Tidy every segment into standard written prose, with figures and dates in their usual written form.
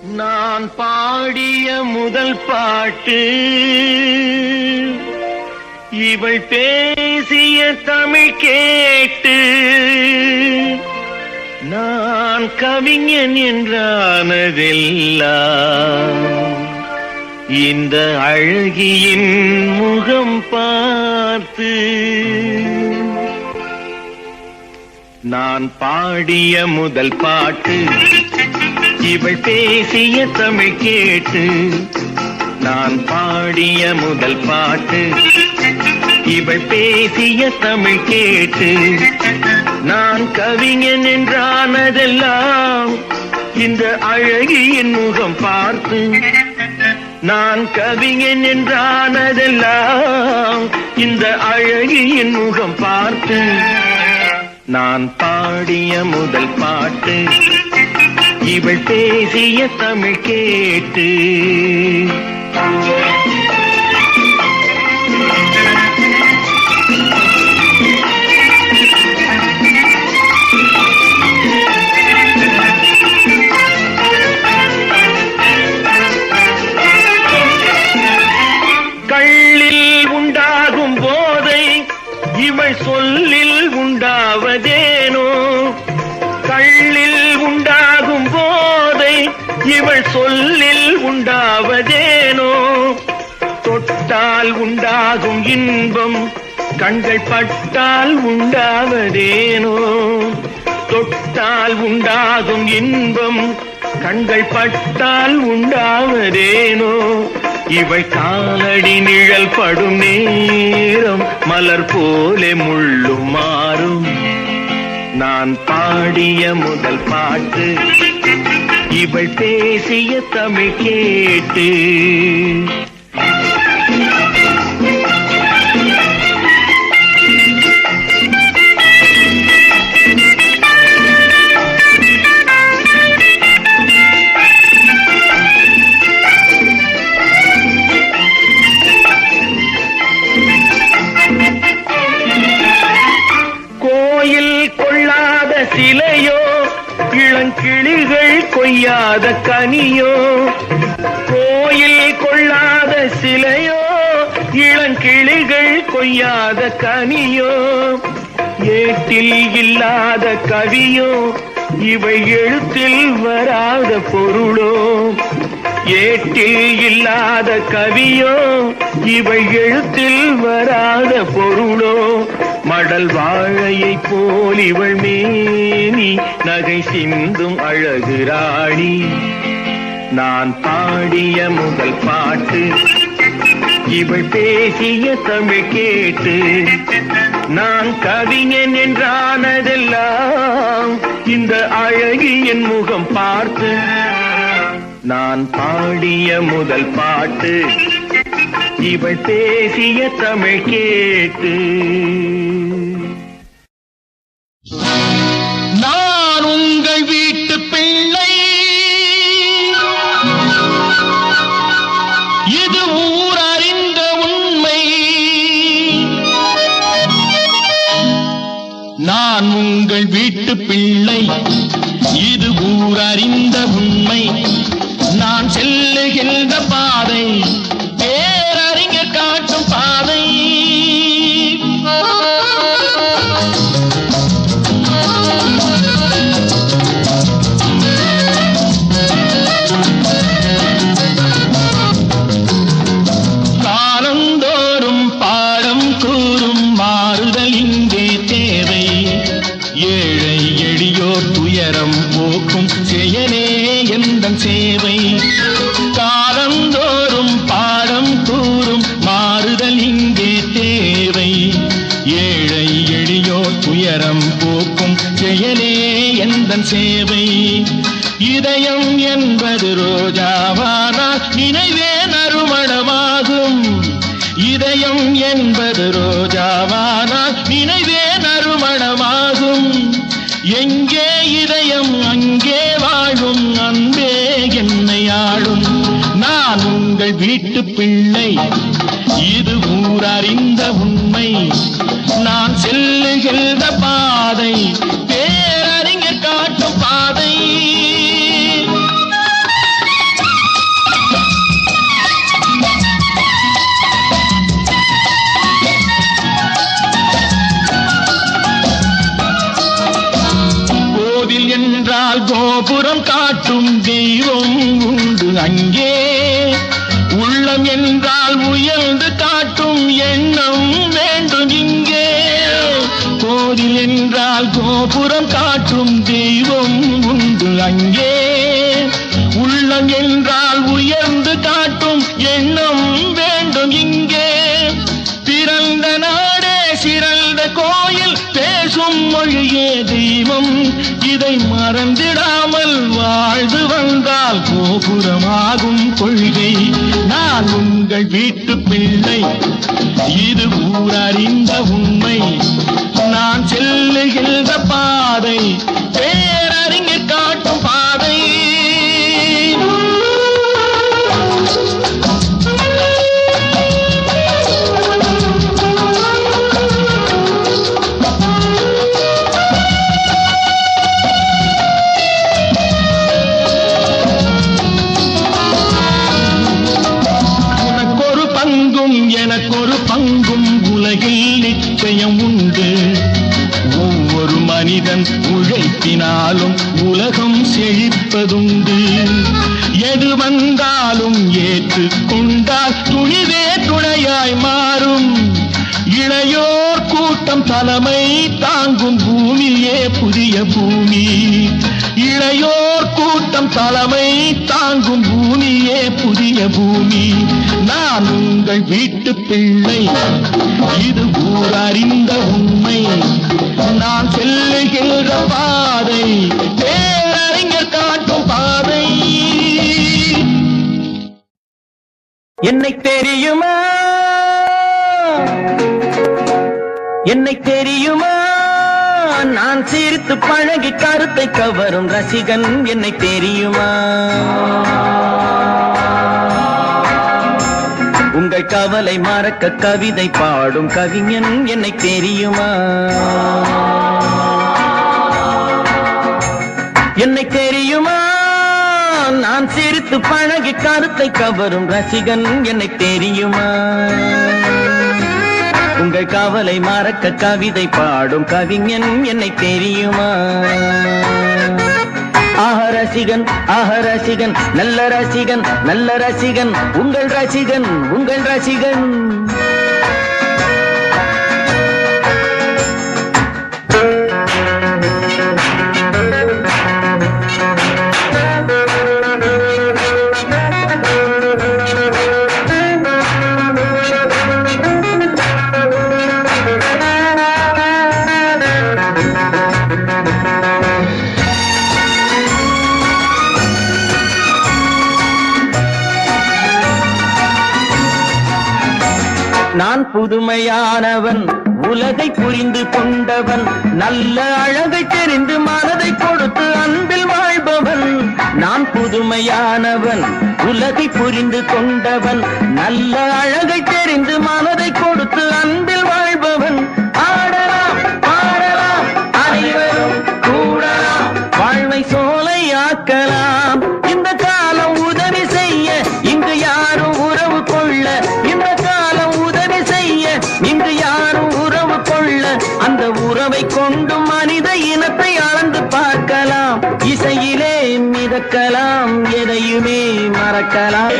நான் பாடிய முதல் பாட்டு இவள் பேசிய தமிழ் கேட்டு நான் கவிஞன் என்றானதெல்லாம் இந்த அழகியின் முகம் பார்த்து. நான் பாடிய முதல் பாட்டு இவள் பேசிய தமிழ் கேட்டு நான் பாடிய முதல் பாட்டு இவள் பேசிய தமிழ் கேட்டு நான் கவிஞன் என்றானதெல்லாம் இந்த அழகியின் முகம் பார்த்து. நான் கவிஞன் என்றானதெல்லாம் இந்த அழகியின் முகம் பார்த்து. நான் பாடிய முதல் பாட்டு இவள் பேசிய தமிழ் கேட்டு. கள்ளில் உண்டாகும் போதை இவள் சொல்லில் உண்டாவதேனோ. கள்ளில் உண்டாகும் போதை இவள் சொல்லில் உண்டாவதேனோ. தொட்டால் உண்டாகும் இன்பம் கண்கள் பட்டால் உண்டாவதேனோ. தொட்டால் உண்டாகும் இன்பம் கண்கள் பட்டால் உண்டாவதேனோ. இவள் காலடி நிழல் படும் நேரம் மலர் போலே முள்ளும் மாறும். நான் பாடிய முதல் பாட்டு இவள் பேசிய தமிழ் கேட்டு. சிலையோ இளங்கிளிகள் கொய்யாத கனியோ. கோயில் கொள்ளாத சிலையோ இளங்கிளிகள் கொய்யாத கனியோ. ஏட்டில் இல்லாத கவியோ இவை எழுத்தில் வராத பொருளோ. ஏட்டில் இல்லாத கவியோ இவை எழுத்தில் வராத பொருளோ. மடல் வாழையை போல் இவள் மேனி நகை சிந்தும் அழகு ராணி. நான் பாடிய முதல் பாட்டு இவள் பேசிய தமிழ் கேட்டு நான் கவிஞன் என்றானதெல்லாம் இந்த அழகியின் முகம் பார்த்து. நான் பாடிய முதல் பாட்டு இவள் பேசிய தமிழ் கேட்டு. நான் உங்கள் வீட்டு பிள்ளை, இது ஊர் அறிந்த உண்மை. நான் உங்கள் வீட்டு பிள்ளை, இது ஊர் அறிந்த உண்மை. நான் செல்லுகின்ற பாதை பேரறிஞர் காட்டும் பாதை. காலந்தோறும் பாடம் கூறும் மாறுதல் இங்கே தேவை. ஏழை எளியோர் துயரம் போக்கும் செயலே எந்தன் சேவை. காலந்தோறும் பாடம் கூறும் மாறுதல் இங்கே தேவை. ஏழை எளியோர் துயரம் போக்கும் செயலே எந்தன் சேவை. இதயம் என்பது ரோஜாவானால் நினைவே நறுமணமாகும். இதயம் என்பது ரோஜாவானால் நினைவே நறுமணமாகும். எங்கே இதயம் அங்கே வாழும் அன்பே என்னை ஆளும். நான் உங்கள் வீட்டு பிள்ளை, இது ஊர் அறிந்த உண்மை. நான் செல்லுகின்ற பாதை பேரறிஞர் காட்டும் பாதை. கோபுரம் காட்டும் தெய்வம் உண்டு அங்கே. உள்ளம் என்றால் உயர்ந்து காட்டும் எண்ணம் வேண்டும் இங்கே. கோவில் என்றால் கோபுரம் காட்டும் தெய்வம் உண்டு அங்கே. உள்ளம் என்றால் உயர்ந்து காட்டும் எண்ணம் வேண்டும் இங்கே. பிறந்த நாடே சிறந்த கோயில், பேசும் மொழியே தெய்வம். இதை மறந்திடாமல் வாழ்ந்து வந்தால் கோபுரமாகும் கொள்கை. நான் உங்கள் வீட்டு பிள்ளை, இது ஊரறிந்த உண்மை. நான் செல்லுகின்ற பாதை பேரறிஞர் காட்டும் பாதை. உனக்கொரு பங்கும் எனக்கொரு பங்கும் உலகில் நிச்சயம் உண்டு. ஒவ்வொரு மனிதன் உழைப்பினாலும் உலகம் செழிப்பதுண்டு. எது வந்தாலும் ஏற்றுக்கொண்டால் துணிவே துணையாய் மாறும். இளையோர் கூட்டம் தலைமை தாங்கும் பூமியே புதிய பூமி. இளையோர் கூட்டம் தலைமை தாங்கும் பூமியே புதிய பூமி. நான் உங்கள் வீட்டு பிள்ளை, இது ஊரறிந்த உண்மை. நான் செல்லுகின்ற பாதை பேரறிஞர் காட்டும் பாதை. என்னை தெரியுமா, என்னை தெரியுமா, நான் சிரித்து பழகி கருத்தை கவரும் ரசிகன். என்னை தெரியுமா, உங்கள் கவலை மறக்க கவிதை பாடும் கவிஞன். என்னை தெரியுமா, என்னை தெரியுமா, நான் சிரித்து பழகி கருத்தை கவரும் ரசிகன். என்னை தெரியுமா, உங்கள் கவலை மறக்க கவிதை பாடும் கவிஞன். என்னை தெரியுமா. ஆஹ ரசிகன், ஆஹ ரசிகன், நல்ல ரசிகன், நல்ல ரசிகன், உங்கள் ரசிகன், உங்கள் ரசிகன். நான் புதுமையானவன், உலகை புரிந்து கொண்டவன், நல்ல அழகை தெரிந்து மனதை கொடுத்து அன்பில் வாழ்பவன். நான் புதுமையானவன், உலகை புரிந்து கொண்டவன், நல்ல அழகை தெரிந்து மனதை கொடுத்து அன்பில் வாழ்பவன். ஆடலாம் பாடலாம் அனைவரும் கூடலாம், வாழ்வை சோலையாக்கலாம். இந்த காலம் உதவி செய்ய இங்கு யாரும் உறவு கொள்ள. இந்த காலம் உதவி செய்ய இங்கு யாரும் உறவு கொள்ள. அந்த உறவை கொண்டு மனித இனத்தை அளந்து பார்க்கலாம். இசையிலே மிதக்கலாம், எதையுமே மறக்கலாம்.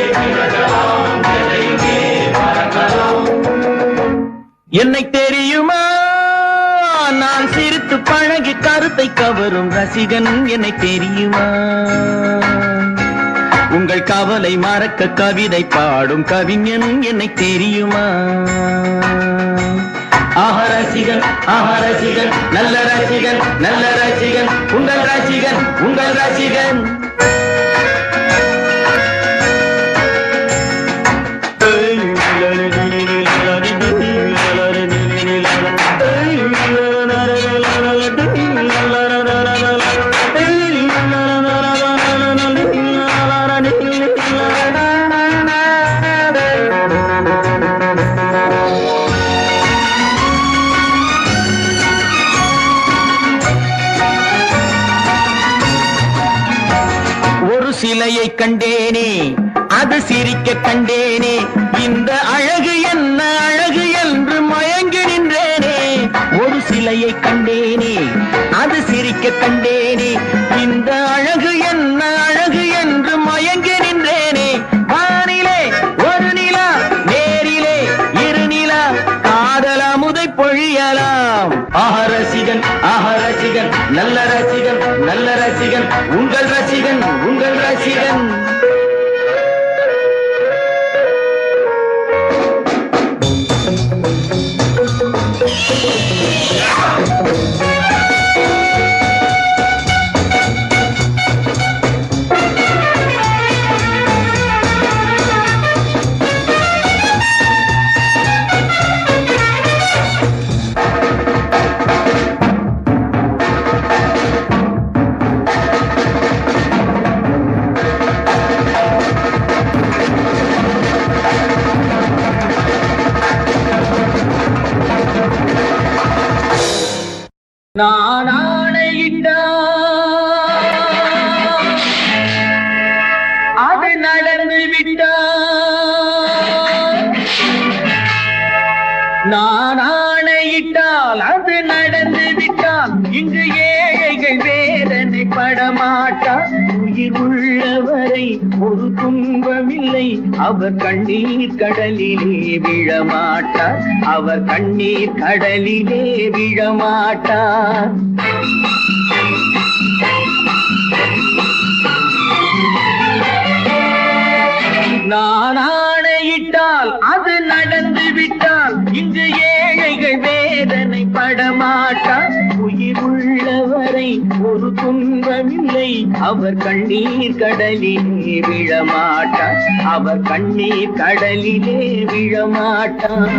என்னை தெரியுமா, நான் சிரித்து பழகி கருத்தை கவரும் ரசிகன். என்னை தெரியுமா, உங்கள் கவலை மறக்க கவிதை பாடும் கவிஞன். என்னை தெரியுமா. ஆஹ ரசிகன், ஆஹ ரசிகன், நல்ல ரசிகன், நல்ல ரசிகன், உங்கள் ரசிகன், உங்கள் ரசிகன். சிலையை கண்டேனே, அது சிரிக்க கண்டேனே. இந்த அழகு என்ன அழகு என்று மயங்கி நின்றேனே. ஒரு சிலையை கண்டேனே, அது சிரிக்க ரசிக்க கண்டேனே. இந்த அழகு என்ன அழகு என்று மயங்கி நின்றேனே. வானிலே ஒரு நிலா, நேரிலே இரு நிலா, காதல் அமுதை பொழியலாம். ரசிகன் ரசிகன், நல்ல ரசிகன் நல்ல ரசிகன், உங்கள் ரசிகன் உங்கள் ரசிகன். நான் ஆணையிட்டால் அது நடந்து விட்டால், நான் ஆணையிட்டால் அது நடந்து விட்டால், இங்கு ஏழைகள் வேதனை படமாட்டார். உயிர் உள்ளவரை ஒரு துன்பமில்லை, அவர் கண்ணீர் கடலிலே விழமாட்டார். அவர் கண்ணீர் கடலிலே விழமாட்டார். நான் ஆணையிட்டால் அது நடந்து விட்டால், இங்கு ஏழைகள் வேதனை படமாட்டார். உயிர் உள்ளவரை ஒரு துன்பமில்லை, அவர் கண்ணீர் கடலிலே விழமாட்டார். அவர் கண்ணீர் கடலிலே விழமாட்டார்.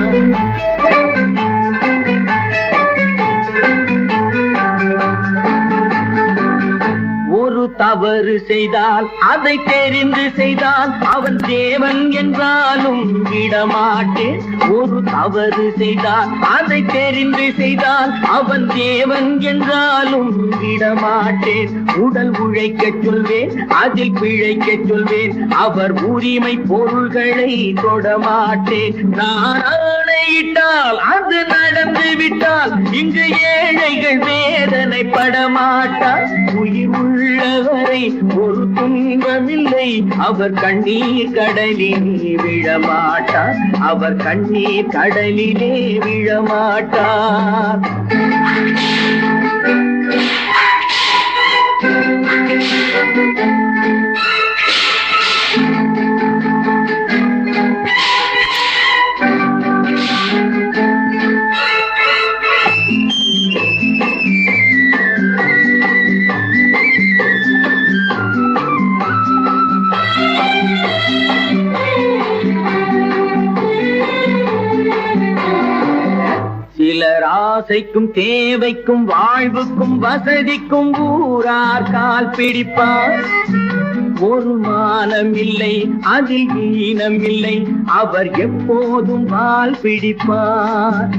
ஒரு தவறு செய்தால் அதை தெரிந்து செய்தால் அவன் தேவன் என்றாலும் விடமாட்டேன். ஒரு தவறு செய்தால் அதை தெரிந்து செய்தால் அவன் தேவன் என்றாலும் விடமாட்டேன். உடல் உழைக்க சொல்வேன், அதில் பிழைக்க சொல்வேன், அவர் உரிமை பொருள்களை தொடமாட்டேன். நான் ஆணையிட்டால் அது நடந்து விட்டால், இங்கு ஏழைகள் வேதனை படமாட்டார். உயிர் உள்ளவரை ஒரு துன்பமில்லை, அவர் கண்ணீர் கடலிலே விழமாட்டார். அவர் கண்ணீர் கடலிலே விழமாட்டார். சிலர் ஆசைக்கும் தேவைக்கும் வாழ்வுக்கும் வசதிக்கும் ஊரார் கால் பிடிப்பார். ஒரு மானம் இல்லை, அதில் ஈனம் இல்லை, அவர் எப்போதும் வால் பிடிப்பார்.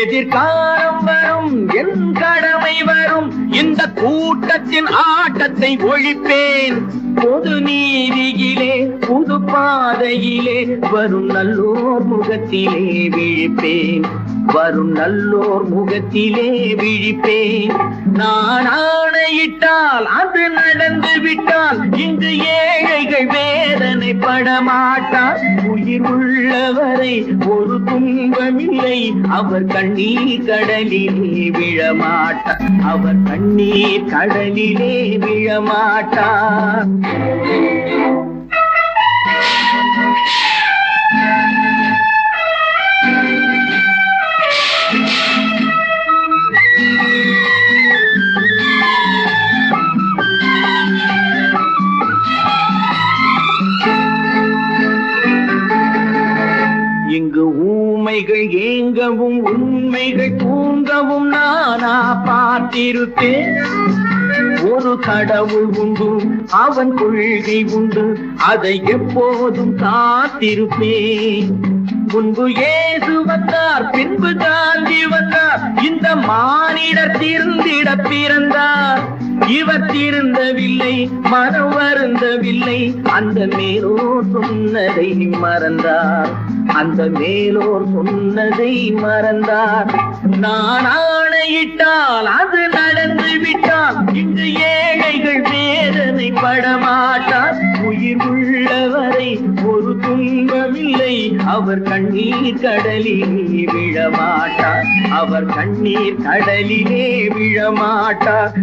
எதிர்காலம் வரும், என் கடமை வரும், இந்த கூட்டத்தின் ஆட்டத்தை ஒழிப்பேன். பொது நீதியிலே புது பாதையிலே வரும் நல்லோர் முகத்திலே விழிப்பேன். வரும் நல்லோர் முகத்திலே விழிப்பேன். நான் ஆணையிட்டால் அது நடந்து விட்டால், இங்கு ஏழைகள் வேதனை படமாட்டார். உயிர் உள்ளவரை ஒரு துன்பமில்லை, அவர் கண்ணீர் கடலிலே விழமாட்டார். அவர் கண்ணீர் கடலிலே விழமாட்டார். இங்கு ஊமைகள் ஏங்கவும் உண்மைகள் தூங்கவும் நானா பார்த்திருப்பேன். ஒரு கடவுள் உண்டு, அவன் கொள்கை உண்டு, அதை எப்போதும் காத்திருப்பேன். முன்பு இயேசு வந்தார், பின்பு காந்தி வந்தார், இந்த மானிடர் திருந்திட பிறந்தார். இவர் திருந்தவில்லை, மனம் வருந்தவில்லை. அந்த மேலோர் சொன்னதை மறந்தார், அந்த மேலோர் சொன்னதை மறந்தார். நான் ஆணையிட்டால் அது நடந்து விட்டால் இங்கு ஏழைகள் வேதனை படமாட்டார். உயிர் உள்ளவரை ஒரு துன்பமில்லை, அவர் கண்ணீர் கடலிலே விழமாட்டார், அவர் கண்ணீர் கடலிலே விழமாட்டார்.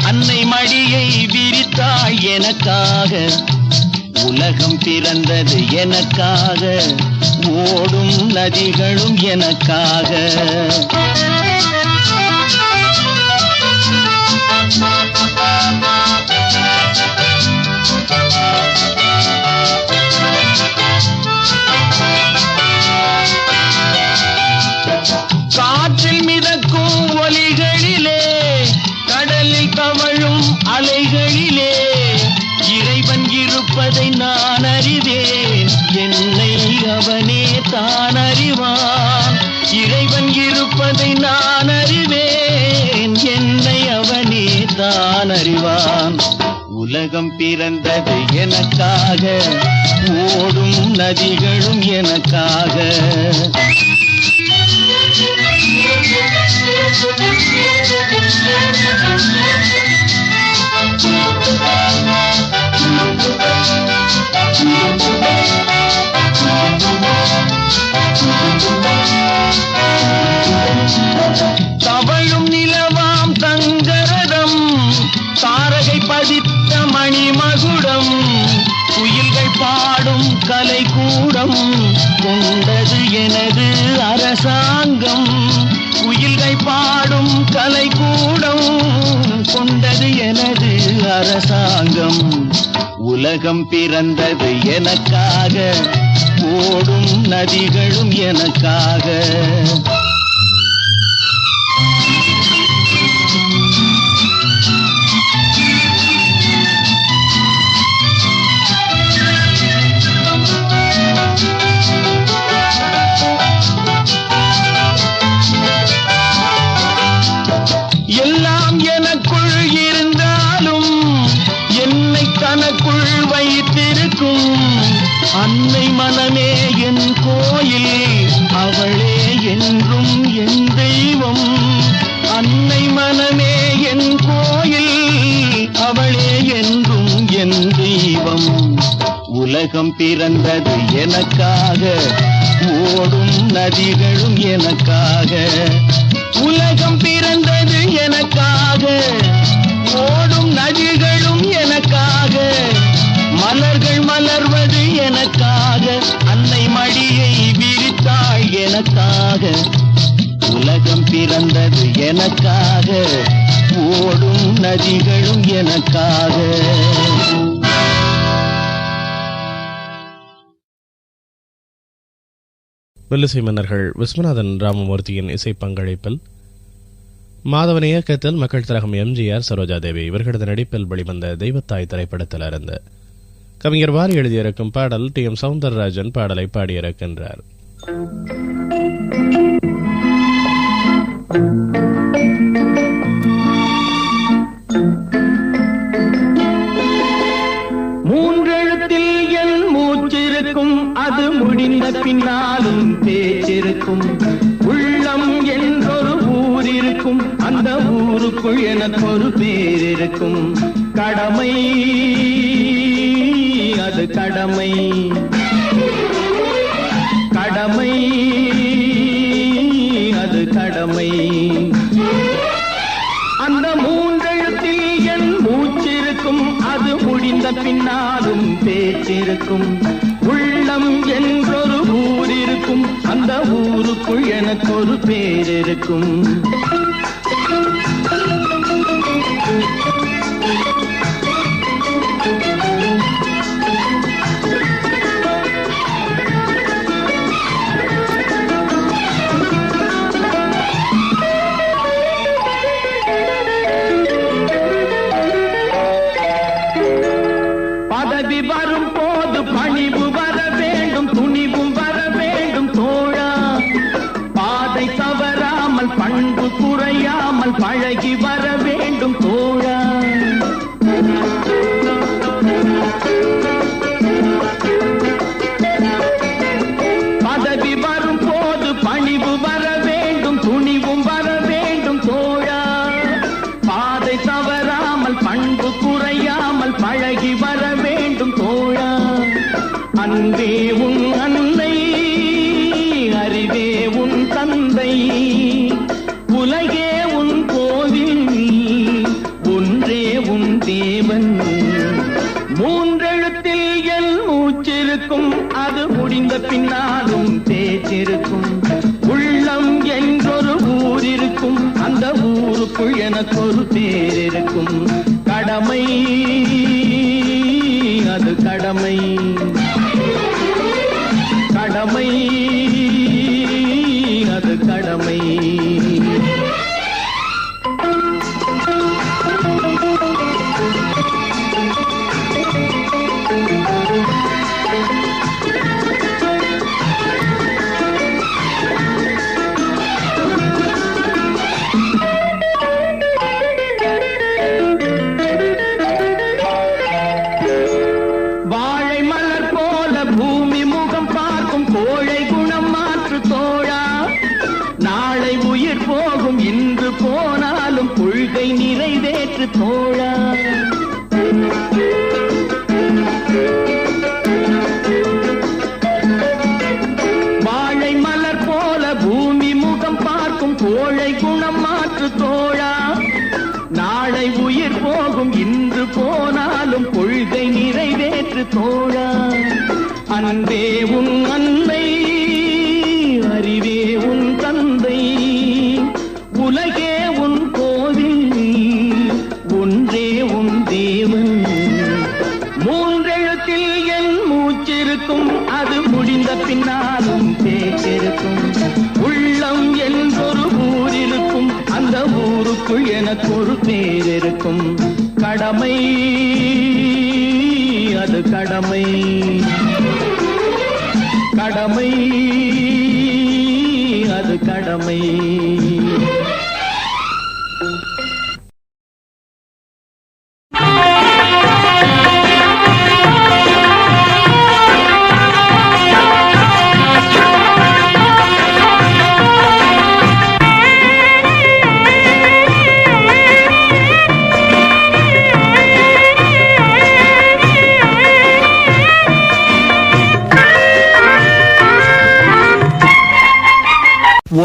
அன்னை மடியை விரித்தாள் எனக்காக. உலகம் பிறந்தது எனக்காக, ஓடும் நதிகளும் எனக்காக. காற்றில் மிதக்கும் ஒலிகளிலே, கடலில் தவழும் அலைகளிலே இறைவன் இருப்பதை நான் அறிவேன், என்னை அவனே தான் அறிவான். இறைவன் இருப்பதை நான் அறிவேன், என்னை அவனே தான் அறிவான். உலகம் பிறந்தது எனக்காக, ஓடும் நதிகளும் எனக்காக. தவழும் நிலவாம் தங்கரதம், தாரகை பதித்த மணிமகுடம், குயில்கள் பாடும் கலைக்கூடம் கொண்டது எனது அரசாங்கம். குயில்கள் பாடும் கலைக்கூடம் கொண்டது எனது அரசாங்கம். உலகம் பிறந்தது எனக்காக, ஓடும் நதிகளும் எனக்காக. எல்லாம் எனக்குள் இருந்தாலும் என்னை தனக்குள் வைத்திருக்கும் அன்னை மனமே என் கோயில், அவளே என்றும் என் தெய்வம். அன்னை மனமே என் கோயில், அவளே என்றும் என் தெய்வம். உலகம் பிறந்தது எனக்காக, ஓடும் நதிகளும் எனக்காக. உலகம் பிறந்தது எனக்காக, ஓடும் நதிகளும் எனக்காக. மலர்கள் மலர்வது எனக்காக, அன்னை மடியை விரித்தாள் எனக்காக. உலகம் பிறந்தது எனக்காக, ஓடும் நதிகளும் எனக்காக. வில்லிசை மன்னர்கள் விஸ்வநாதன் ராமமூர்த்தியின் இசை பங்களிப்பில், மாதவன் இயக்கத்தில் மக்கள் திலகம் எம்ஜிஆர், சரோஜாதேவி இவர்களது நடிப்பில் வெளிவந்த தெய்வத்தாய் திரைப்படத்தில் இருந்து கவிஞர் வாரி எழுதியிருக்கும் பாடல். டி.எம். சௌந்தரராஜன் பாடலை பாடியிருக்கின்றார். மூன்றெழுத்தில் என் மூச்சிருக்கும், அது முடிந்த பின்னாலும் பேச்சிருக்கும். உள்ளம் என்றொரு ஊர் இருக்கும், அந்த ஊருக்குள் எனக்கு ஒரு பேர் இருக்கும். கடமை அது கடமை, கடமை அது அந்த மூன்றெழுத்தில் என் மூச்சிருக்கும், அது முடிந்த பின்னாலும் பேச்சிருக்கும். உள்ளம் என்றொரு ஊர் இருக்கும், அந்த ஊருக்குள் எனக்கு ஒரு பேர் இருக்கும். பதவி வரும் போது பணிவு வர வேண்டும், துணிவும் வர வேண்டும் தோழா. பாதை தவறாமல் பண்பு குறையாமல் பழகி வர வேண்டும் தோழா. பதவி வரும் போது பணிவு வர வேண்டும், துணிவும் வர வேண்டும் தோழா. பாதை தவறாமல் பண்பு குறையாமல் பழகி வர வேண்டும் தோழா. அன்பே உன் அன்னை, அறிவே உன் தந்தை, உலகே உன் கோவில், ஒன்றே உன் தேவன். மூன்றெழுத்தில் என் மூச்சிருக்கும், அது முடிந்த பின்னாலும் பேச்சிருக்கும். உள்ளம் என்றொரு ஊர் இருக்கும், அந்த ஊருக்குள் எனக்கு ஒரு பேர் இருக்கும். கடமை அது கடமை, கடமை அது கடமை. வாழை மலர் போல பூமி முகம் பார்க்கும், கோழை குணம் மாற்று தோழா. நாளை உயிர் போகும், இன்று போனாலும் கொள்கை நிறைவேற்று தோழா. வாழை மலர் போல பூமி முகம் பார்க்கும், கோழை குணம் மாற்று தோழா. நாளை உயிர் போகும், இன்று போனாலும் கொள்கை நிறைவேற்று தோழா. அன்பே உன் அன்னை, அறிவே உன் தந்தை, உலகே உன் கோவில், ஒன்றே உன் தேவன். மூன்றெழுத்தில் என் மூச்சிருக்கும், அது முடிந்த பின்னாலும் பேச்சிருக்கும். உள்ளம் என்றொரு ஊர் இருக்கும், அந்த ஊருக்குள் எனக்கு ஒரு பேர் இருக்கும். கடமை அது கடமை, கடமை அது கடமை.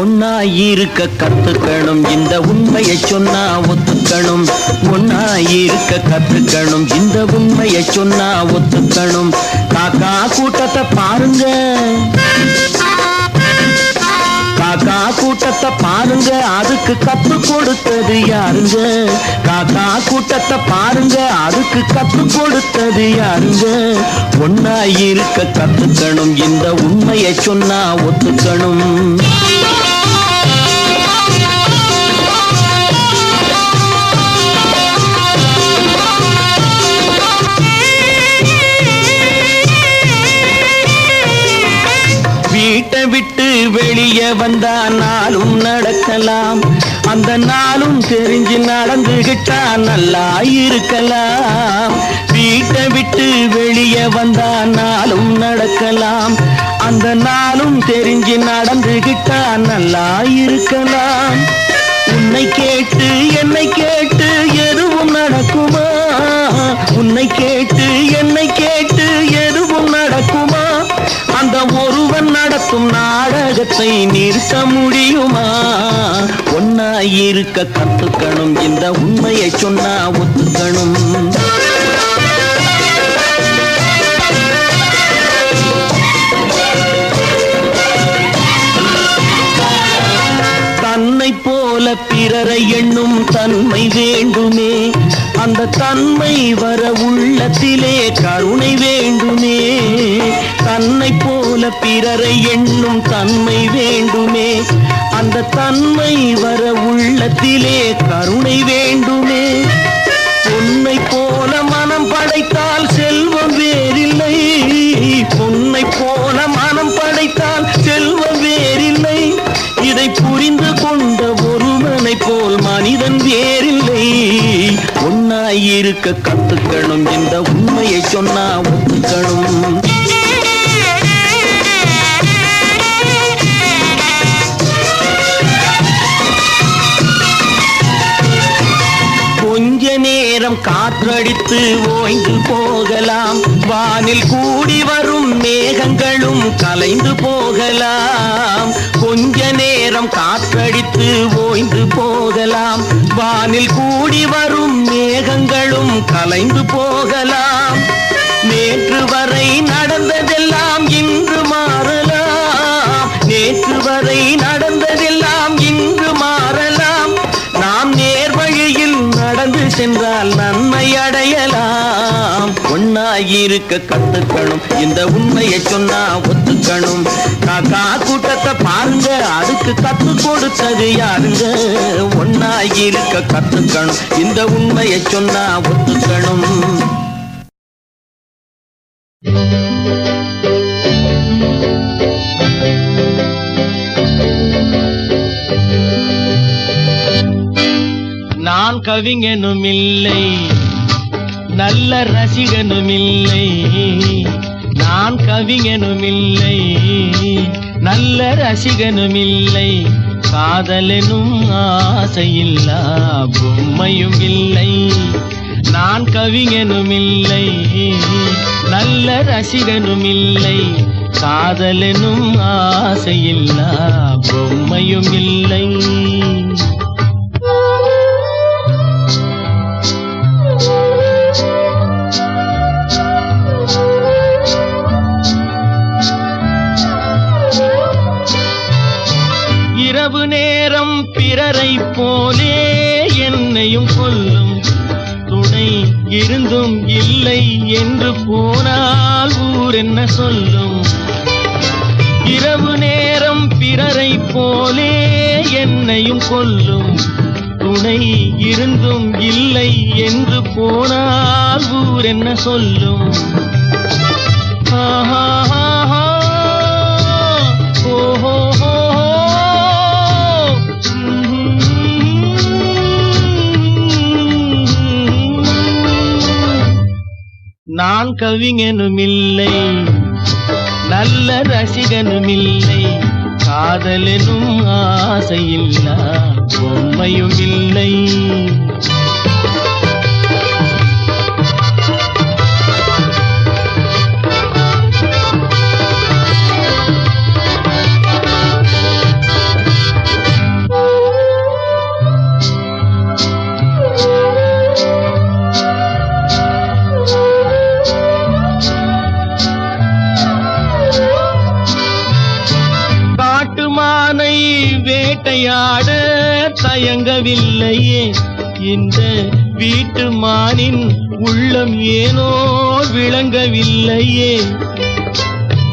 ஒன்னாயிருக்க கத்துக்கணும், இந்த உண்மையை சொன்னா ஒத்துக்கணும். ஒன்னாயிருக்க கத்துக்கணும், இந்த உண்மையை சொன்னா ஒத்துக்கணும். காக்கா கூட்டத்தை பாருங்க, காக்கா கூட்டத்தை பாருங்க, அதுக்கு கத்து கொடுத்தது யாருங்க? காக்கா கூட்டத்தை பாருங்க, அதுக்கு கத்து கொடுத்தது யாருங்க? ஒன்னாயிருக்க கத்துக்கணும், இந்த உண்மையை சொன்னா ஒத்துக்கணும். வீட்டை விட்டு வெளியே வந்தா நாளும் நடக்கலாம், அந்த நாளும் தெரிஞ்சு நடந்துகிட்டா நல்லா இருக்கலாம். வீட்டை விட்டு வெளியே வந்தா நாளும் நடக்கலாம், அந்த நாளும் தெரிஞ்சு நடந்துகிட்டா நல்லா இருக்கலாம். உன்னை கேட்டு என்னை கேட்டு எதுவும் நடக்குமா? உன்னை கேட்டு என்னை கேட்டு எதுவும் நடக்குமா? அந்த ஒருவன் நடத்தும் நாடகத்தை நிறுத்த முடியுமா? ஒன்னா ஒன்னாயிருக்க கத்துக்கணும், இந்த உண்மையை சொன்னா ஒத்துக்கணும். தன்னை போல பிறரை எண்ணும் தன்மை வேண்டுமே, அந்த தன்மை வர உள்ளத்திலே கருணை வேண்டுமே. தன்னை போல பிறரை எண்ணும் தன்மை வேண்டுமே, அந்த தன்மை வர உள்ளத்திலே கருணை வேண்டுமே. பொன்னை போல மனம் படைத்தால் செல்வம் வேறில்லை, பொன்னை போல மனம் படைத்தால் செல்வம் வேறில்லை. இதை புரிந்து கொண்ட ஒருவனை போல் மனிதன் வேறில்லை. ஒன்னாயிருக்க கத்துக்கணும், இந்த உண்மையை சொன்னா ஒத்துக்கணும். கொஞ்ச நேரம் காற்றடித்து ஓய்ந்து போகலாம், வானில் கூடி வரும் மேகங்களும் கலைந்து போகலாம். கொஞ்ச நேரம் காற்றடித்து ஓய்ந்து போகலாம், வானில் கூடி வரும் மேகங்களும் கலைந்து போகலாம். நேற்று வரை நடந்ததெல்லாம் இன்று மாறலாம், நேற்று வரை நடந்ததெல்லாம் இன்று மாறலாம். நாம் நேர்வழியில் நடந்து சென்றால் நன்மை அடையலாம். ஒன்னாயிருக்க கத்துக்கணும், இந்த உண்மையை சொன்னா ஒத்துக்கணும். காக்கா கூட்டத்தை பாருங்க, அதுக்கு கத்து கொடுத்தது யாருங்க? ஒன்னாயிருக்க கத்துக்கணும், இந்த உண்மையை சொன்னா ஒத்துக்கணும். நான் கவிஞனும் இல்லை, நல்ல ரசிகனும் இல்லை. நான் கவிஞனும் இல்லை, நல்ல ரசிகனும் இல்லை. காதலெனும் ஆசையில்லா பொம்மையும் இல்லை. நான் கவிஞனும் இல்லை, நல்ல ரசிகனும் இல்லை. காதலெனும் ஆசையில்லா பொம்மையும் இல்லை. இரவு நேரம் பிறரை போலே என்னையும் கொல்லும், துணை இருந்தும் இல்லை என்று போனால் ஊர் என்ன சொல்லும்? இரவு நேரம் பிறரை போலே என்னையும் கொல்லும், துணை இருந்தும் இல்லை என்று போனால் ஊர் என்ன சொல்லும்? ஆஹா ஆஹா ஓஹோ. நான் கவிஞனும் இல்லை, நல்ல ரசிகனும் இல்லை. காதலெனும் ஆசையில்லா பொம்மையும் இல்லை. வேட்டையாட தயங்கவில்லையே, இந்த வீட்டு மானின் உள்ளம் ஏனோ விளங்கவில்லையே.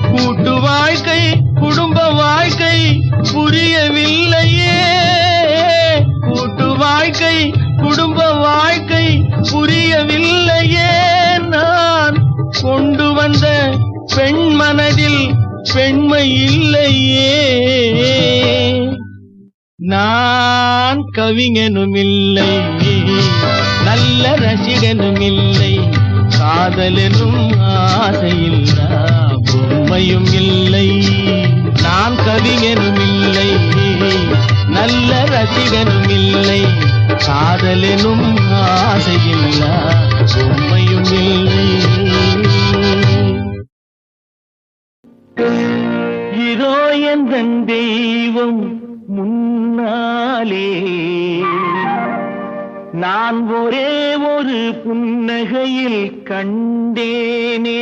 கூட்டு வாழ்க்கை குடும்ப வாழ்க்கை புரியவில்லையே, கூட்டு வாழ்க்கை குடும்ப வாழ்க்கை புரியவில்லையே. நான் கொண்டு வந்த பெண் மனதில் பெண்மை இல்லையே. நான் கவிஞனும் இல்லை, நல்ல ரசிகனும் இல்லை. காதலெனும் ஆசையில்லா பொம்மையும் இல்லை. நான் கவிஞனும் இல்லை, நல்ல ரசிகனும் இல்லை. காதலெனும் ஆசையில்லா பொம்மையும் இல்லை. இதோ எந்தன் தெய்வம் முன்னாலே நான் ஒரே ஒரு புன்னகையில் கண்டேனே,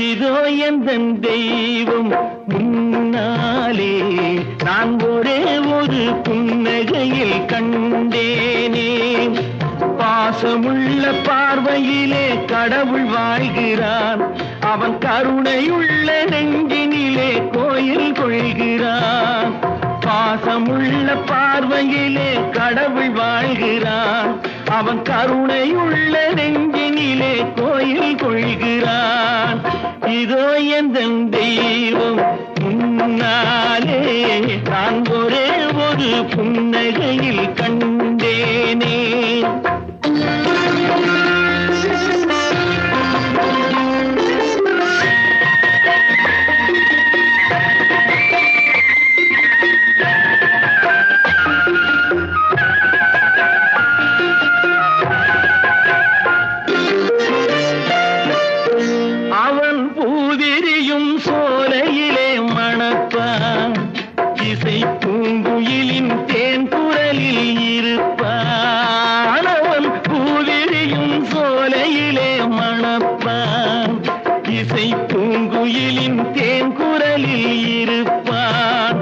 இதோ எந்தன் தெய்வம் முன்னாலே நான் ஒரே ஒரு புன்னகையில் கண்டேனே. பாசமுள்ள பார்வையிலே கடவுள் வாழ்கிறான், அவன் கருணையுள்ள நெஞ்சினிலே கோயில் கொள்கிறான். பாசமுள்ள பார்வையிலே கடவுள் வாழ்கிறான், அவன் கருணையுள்ள நெஞ்சினிலே கோயில் கொள்கிறான். இதோ எந்தன் தெய்வம் முன்னாலே நான் ஒரே ஒரு புன்னகையில் கண்டேனே. அவன் பூவிரியும் சோலையிலே மணப்பான், இசை பூங்குயிலின் தேன் குரலில் இருப்பான். அவன் பூவிரியும் சோலையிலே மணப்பான், இசை பூங்குயிலின் தேன் குரலில் இருப்பான்.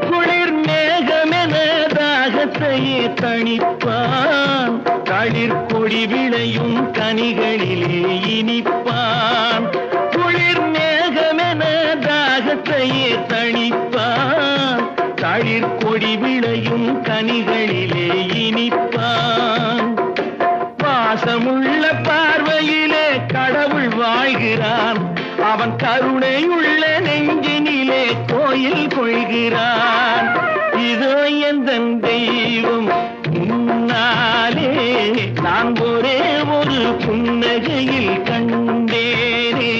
குளிர் மேகமென தாகத்தையே தணிப்பான், களிர் கொடி விளையும் கனிகளிலே இனிப்பான். குளிர் மேகமென தாகத்தையே தணிப்பான், களிர் கொடி விளையும் கனிகளிலே இனிப்பான். பாசமுள்ள பார்வையிலே கடவுள் வாழ்கிறான், அவன் கருணையுள்ள நெஞ்சினிலே கோயில் கொள்கிறான். இதோ எந்தன் தெய்வம் முன்னாலே நான் ஒரே ஒரு புன்னகையில் கண்டேனே.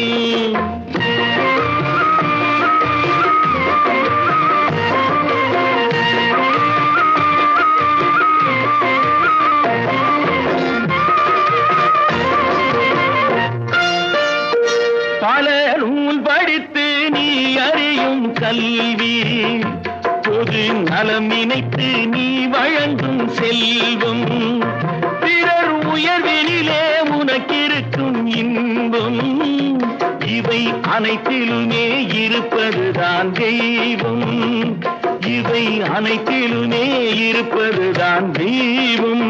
பல நூல் படித்து நீ அறியும் கல்வி, பொது நலம் நினைத்து நீ வழங்கும் செல்வம், பிறர் உயர்வினிலே உனக்கிருக்கும் இன்பம், இவை அனைத்திலுமே இருப்பதுதான் தெய்வம், இவை அனைத்திலுமே இருப்பதுதான் தெய்வம்.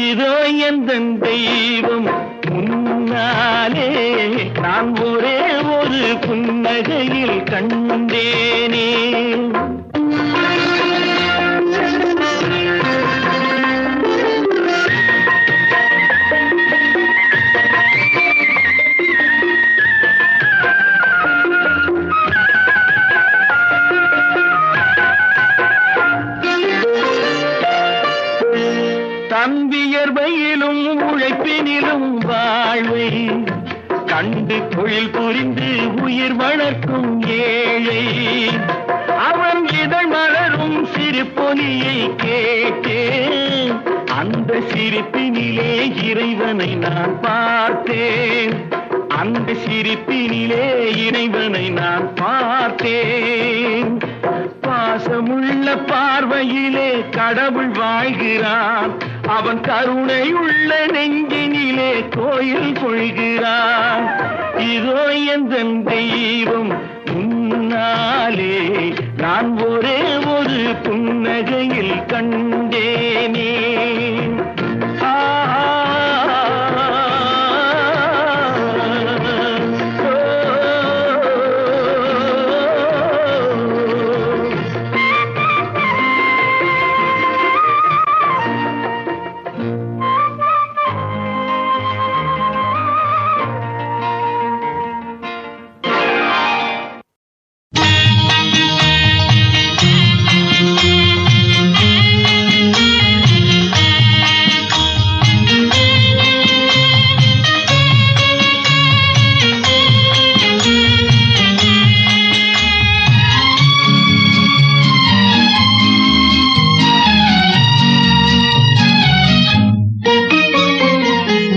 இதோ எந்தன் தெய்வம் முன்னாலே நான் ஒரே ஒரு புன்னகையில் கண்டேனே. தம்பியர்வையிலும் உழைப்பினிலும் வாழ்வை கண்டு தொழில் புரிந்து உயிர் வளர்க்கும் ஏழை, அவன் இதழ் மலரும் சிறு பொலியை கேட்டேன், அந்த சிரிப்பினிலே இறைவனை நான் பார்த்தேன், அந்த சிரிப்பினிலே இறைவனை நான் பார்த்தேன். பாசமுள்ள பார்வையிலே கடவுள் வாழ்கிறான், அவன் கருணையுள்ள நெஞ்சினிலே கோயில் கொள்கிறான். இதோ எந்தன் தெய்வம் முன்னாலே நான் ஒரே ஒரு புன்னகையில் கண்டேனே.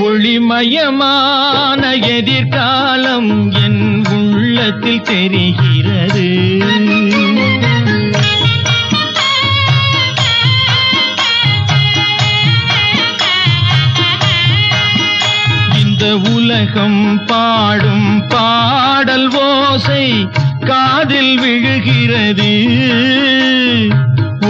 ஒளிமயமான எதிர்காலம் என் உள்ள உள்ளத்தில் தெரிகிறது. இந்த உலகம் பாடும் பாடல் ஓசை காதில் விழுகிறது.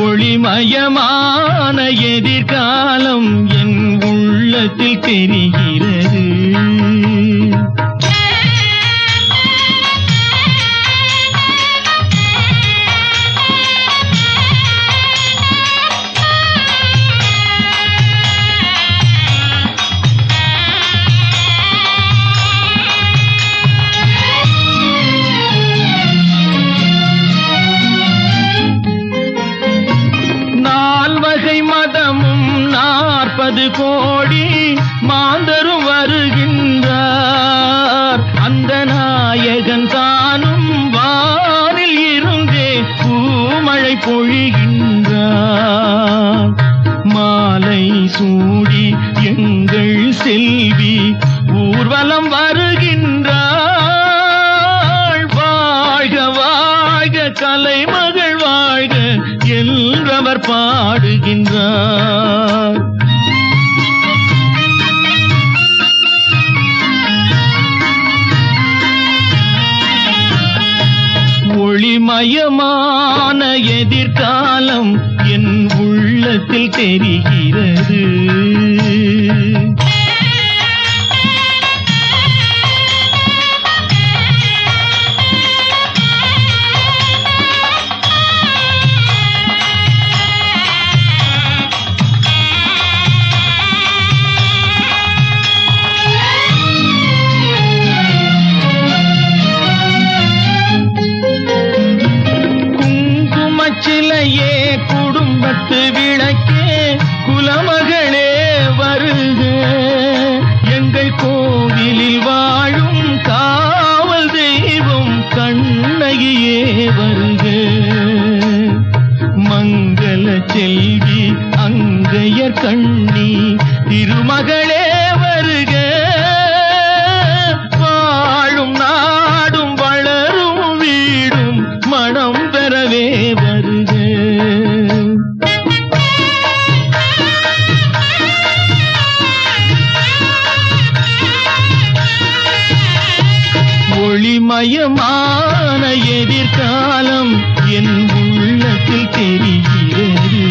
ஒளிமயமான எதிர்காலம் என் உள்ளத்தில் தெரிகிறது. மதமும் 40 கோடி மாந்தரும் வருகின்றார். அந்த நாயகன் தானும் வானில் இருந்தே பூமழை பொழிகின்றார். மாலை சூடி எங்கள் செல்வி ஊர்வலம் வருகின்றாள். வாழ்க வாழ்க கலைமகள் வாழ்க என்றவர் பாடுகின்றார். ஒளிமயமான எதிர்காலம் என் உள்ளத்தில் தெரிகிறது. சிலையே குடும்பத்து விளக்கே குலமகளே வருக. எங்கள் கோவிலில் வாழும் காவல் தெய்வம் கண்ணகியே வருக. மங்கள செல்வி அங்கையர் கண்ணி திருமகளே வருக. வாழும் நாடும் வளரும் வீடும் மனம் பெறவே வருக. ஒளிமயமான எதிர்காலம் என் உள்ளத்தில் தெரிகிறது.